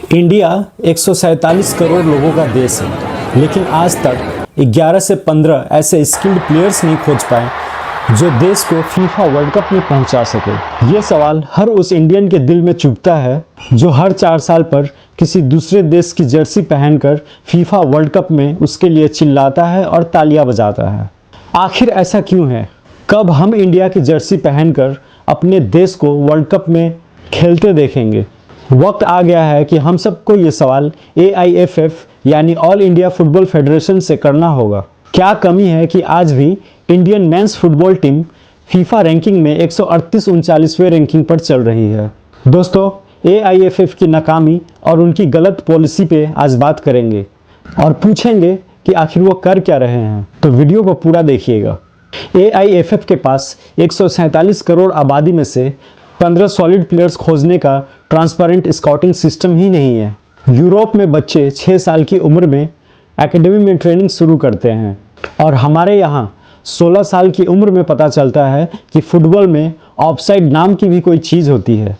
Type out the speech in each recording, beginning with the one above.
India 147 crore लोगों का देश है, लेकिन आज तक 11 से 15 ऐसे स्किल्ड प्लेयर्स नहीं खोज पाए जो देश को फीफा वर्ल्ड कप में पहुंचा सके। ये सवाल हर उस इंडियन के दिल में चुभता है जो हर 4 साल पर किसी दूसरे देश की जर्सी पहनकर फीफा वर्ल्ड कप में उसके लिए चिल्लाता है और तालियां बजाता है। आखिर ऐसा क्यों है? कब हम इंडिया की जर्सी पहनकर अपने देश को वर्ल्ड कप में खेलते देखेंगे? वक्त आ गया है कि हम सबको ये सवाल AIFF यानी ऑल इंडिया फुटबॉल फेडरेशन से करना होगा। क्या कमी है कि आज भी Indian mains football team FIFA ranking में 138-39वें रैंकिंग पर चल रही है? दोस्तों, AIFF की नाकामी और उनकी गलत पॉलिसी पे आज बात करेंगे और पूछेंगे कि आखिर वो कर क्या रहे हैं। तो वीडियो को पूरा देखिएगा। AIFF के पास 147 करोड़ आबादी में से 15 सॉलिड प्लेयर्स खोजने का ट्रांसपेरेंट स्काउटिंग सिस्टम ही नहीं है। यूरोप में बच्चे 6 साल की उम्र में एकेडमी में ट्रेनिंग शुरू करते हैं और हमारे यहाँ 16 साल की उम्र में पता चलता है कि फुटबॉल में ऑफसाइड नाम की भी कोई चीज़ होती है।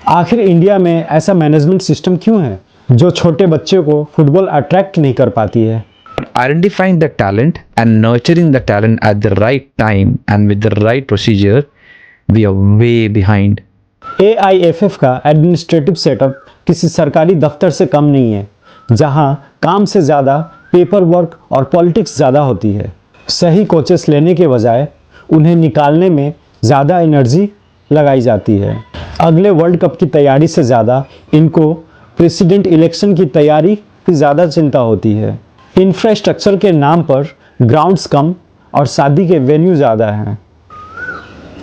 आखिर इंडिया में ऐसा मैनेजमेंट सिस्टम क्यों है जो छोटे बच्चे को फुटबॉल अट्रैक्ट नहीं कर पाती है? Identifying the talent and nurturing the talent at the right time and with the right procedure, we are way behind. AIFF का एडमिनिस्ट्रेटिव सेटअप किसी सरकारी दफ्तर से कम नहीं है, जहां काम से ज़्यादा पेपर वर्क और पॉलिटिक्स ज़्यादा होती है। सही कोचेस लेने के बजाय उन्हें निकालने में ज़्यादा एनर्जी लगाई जाती है। अगले वर्ल्ड कप की तैयारी से ज़्यादा इनको प्रेसिडेंट इलेक्शन की तैयारी की ज़्यादा चिंता होती है। इंफ्रास्ट्रक्चर के नाम पर ग्राउंड्स कम और शादी के वेन्यू ज़्यादा हैं।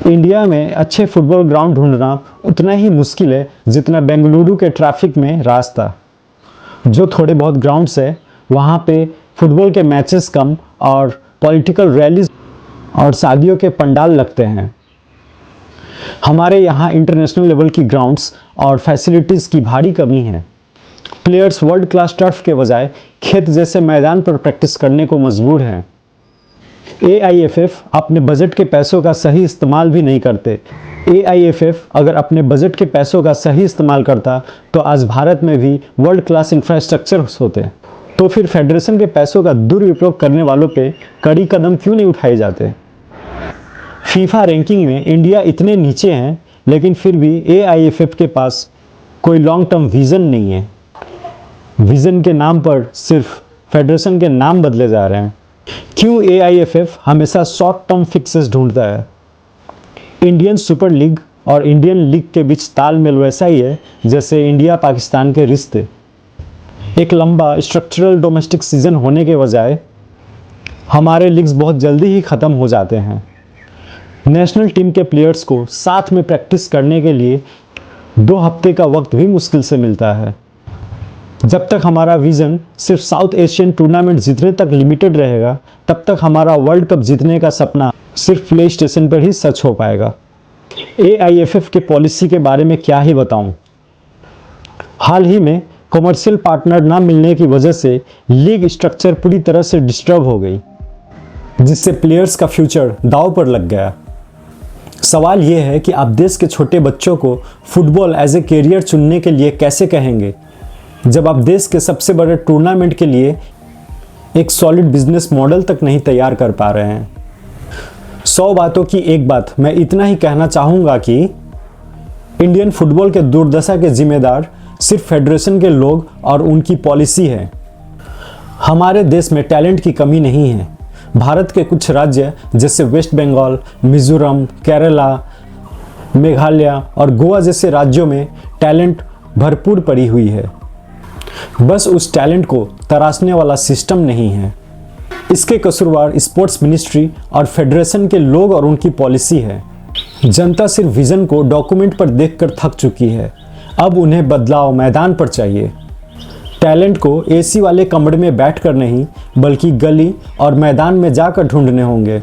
इंडिया में अच्छे फुटबॉल ग्राउंड ढूंढना उतना ही मुश्किल है जितना बेंगलुरु के ट्रैफिक में रास्ता। जो थोड़े बहुत ग्राउंड्स है वहाँ पे फुटबॉल के मैचेस कम और पॉलिटिकल रैलीज और शादियों के पंडाल लगते हैं। हमारे यहाँ इंटरनेशनल लेवल की ग्राउंड्स और फैसिलिटीज़ की भारी कमी है। प्लेयर्स वर्ल्ड क्लास टर्फ के बजाय खेत जैसे मैदान पर प्रैक्टिस करने को मजबूर हैं। AIFF अपने बजट के पैसों का सही इस्तेमाल भी नहीं करते। AIFF अगर अपने बजट के पैसों का सही इस्तेमाल करता तो आज भारत में भी वर्ल्ड क्लास इंफ्रास्ट्रक्चर होते। तो फिर फेडरेशन के पैसों का दुरुपयोग करने वालों पे कड़ी कदम क्यों नहीं उठाए जाते? फीफा रैंकिंग में इंडिया इतने नीचे हैं, लेकिन फिर भी AIFF के पास कोई लॉन्ग टर्म विज़न नहीं है। विज़न के नाम पर सिर्फ फेडरेशन के नाम बदले जा रहे हैं। क्यों AIFF हमेशा शॉर्ट टर्म फिक्सेस ढूंढता है? इंडियन सुपर लीग और इंडियन लीग के बीच तालमेल वैसा ही है जैसे इंडिया पाकिस्तान के रिश्ते। एक लंबा स्ट्रक्चरल डोमेस्टिक सीजन होने के बजाय हमारे लीग्स बहुत जल्दी ही ख़त्म हो जाते हैं। नेशनल टीम के प्लेयर्स को साथ में प्रैक्टिस करने के लिए 2 हफ्ते का वक्त भी मुश्किल से मिलता है। जब तक हमारा विज़न सिर्फ साउथ एशियन टूर्नामेंट जीतने तक लिमिटेड रहेगा, तब तक हमारा वर्ल्ड कप जीतने का सपना सिर्फ प्ले स्टेशन पर ही सच हो पाएगा। AIFF के पॉलिसी के बारे में क्या ही बताऊं। हाल ही में कमर्शियल पार्टनर ना मिलने की वजह से लीग स्ट्रक्चर पूरी तरह से डिस्टर्ब हो गई, जिससे प्लेयर्स का फ्यूचर दांव पर लग गया। सवाल ये है कि आप देश के छोटे बच्चों को फुटबॉल एज ए कैरियर चुनने के लिए कैसे कहेंगे, जब आप देश के सबसे बड़े टूर्नामेंट के लिए एक सॉलिड बिजनेस मॉडल तक नहीं तैयार कर पा रहे हैं। 100 बातों की एक बात, मैं इतना ही कहना चाहूँगा कि इंडियन फुटबॉल के दुर्दशा के जिम्मेदार सिर्फ फेडरेशन के लोग और उनकी पॉलिसी है। हमारे देश में टैलेंट की कमी नहीं है। भारत के कुछ राज्य जैसे वेस्ट बंगाल, मिजोरम, केरला, मेघालय और गोवा जैसे राज्यों में टैलेंट भरपूर पड़ी हुई है। बस उस टैलेंट को तराशने वाला सिस्टम नहीं है। इसके कसूरवार स्पोर्ट्स मिनिस्ट्री और फेडरेशन के लोग और उनकी पॉलिसी है। जनता सिर्फ विजन को डॉक्यूमेंट पर देखकर थक चुकी है। अब उन्हें बदलाव मैदान पर चाहिए। टैलेंट को AC वाले कमरे में बैठकर नहीं, बल्कि गली और मैदान में जाकर ढूंढने होंगे।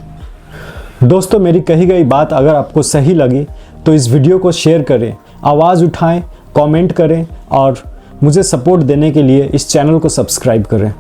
दोस्तों, मेरी कही गई बात अगर आपको सही लगी तो इस वीडियो को शेयर करें, आवाज़ उठाएं, कमेंट करें और मुझे सपोर्ट देने के लिए इस चैनल को सब्सक्राइब करें।